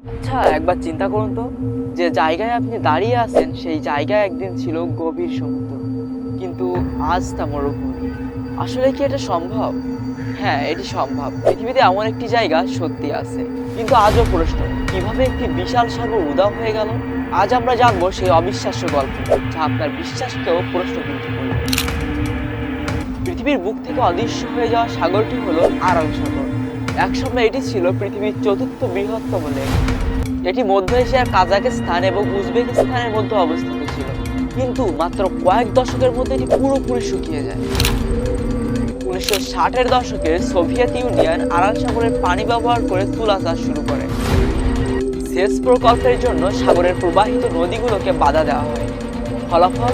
আচ্ছা, একবার চিন্তা করুন তো, যে জায়গায় আপনি দাঁড়িয়ে আছেন সেই জায়গায় একদিন ছিল গভীর সমুদ্র, কিন্তু আজ তা মরুভূমি। আসলে কি এটা সম্ভব? হ্যাঁ, এটি সম্ভব। পৃথিবীতে এমন একটি জায়গা সত্যি আছে, কিন্তু আজও প্রশ্ন, কিভাবে একটি বিশাল সাগর উধাও হয়ে গেল? আজ আমরা জানবো সেই অবিশ্বাস্য গল্প, যা আপনার বিশ্বাসকেও প্রশ্নবিদ্ধ করবে। পৃথিবীর বুক থেকে অদৃশ্য হয়ে যাওয়া সাগরটি হলো আরাল সাগর। একসময় এটি ছিল পৃথিবীর চতুর্থ বৃহত্তম লেক। এটি মধ্য এশিয়ার কাজাখস্তান এবং উজবেকিস্তানের মধ্যে অবস্থিত ছিল, কিন্তু মাত্র কয়েক দশকের মধ্যে এটি পুরোপুরি শুকিয়ে যায়। 1960-এর দশকে সোভিয়েত ইউনিয়ন আরাল সাগরের পানি ব্যবহার করে তুলা চাষ শুরু করে। সেচ প্রকল্পের জন্য সাগরের প্রবাহিত নদীগুলোকে বাধা দেওয়া হয়। ফলাফল,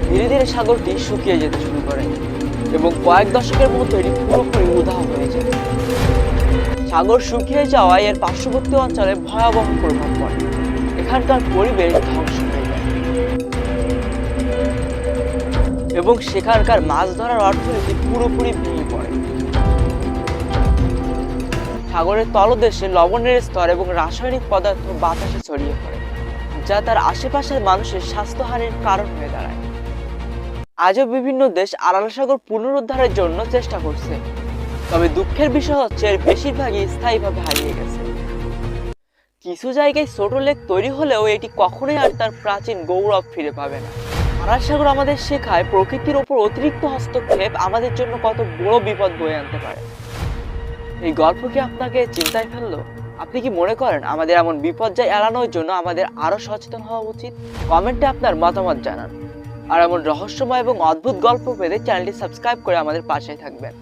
ধীরে ধীরে সাগরটি শুকিয়ে যেতে শুরু করে এবং কয়েক দশকের মধ্যে এটি পুরোপুরি উধাও হয়ে যায়। সাগর শুকিয়ে যাওয়ায় এর পার্শ্ববর্তী অঞ্চলে ভয়াবহ প্রভাব পড়ে। এখানকার পরিবেশ ধ্বংস হয়ে যায় এবং সেখানকার মাছ ধরার অর্থনীতি পুরোপুরি ভেঙে পড়ে। সাগরের তলদেশে লবণের স্তর এবং রাসায়নিক পদার্থ বাতাসে ছড়িয়ে পড়ে, যা তার আশেপাশের মানুষের স্বাস্থ্যহানির কারণ হয়ে দাঁড়ায়। আজও বিভিন্ন দেশ আরাল সাগর পুনরুদ্ধারের জন্য চেষ্টা করছে, তবে দুঃখের বিষয় হচ্ছে এর বেশিরভাগই স্থায়ীভাবে হারিয়ে গেছে। কিছু জায়গায় ছোট লেক তৈরি হলেও এটি কখনোই আর তার প্রাচীন গৌরব ফিরে পাবে না। আরাল সাগর আমাদের শেখায় প্রকৃতির ওপর অতিরিক্ত হস্তক্ষেপ আমাদের জন্য কত বড় বিপদ বয়ে আনতে পারে। এই গল্প কি আপনাকে চিন্তায় ফেললো? আপনি কি মনে করেন আমাদের এমন বিপর্যয় এড়ানোর জন্য আমাদের আরো সচেতন হওয়া উচিত? কমেন্টে আপনার মতামত জানান। আর এমন রহস্যময় এবং অদ্ভুত গল্প পেতে চ্যানেলটি সাবস্ক্রাইব করে আমাদের পাশে থাকবেন।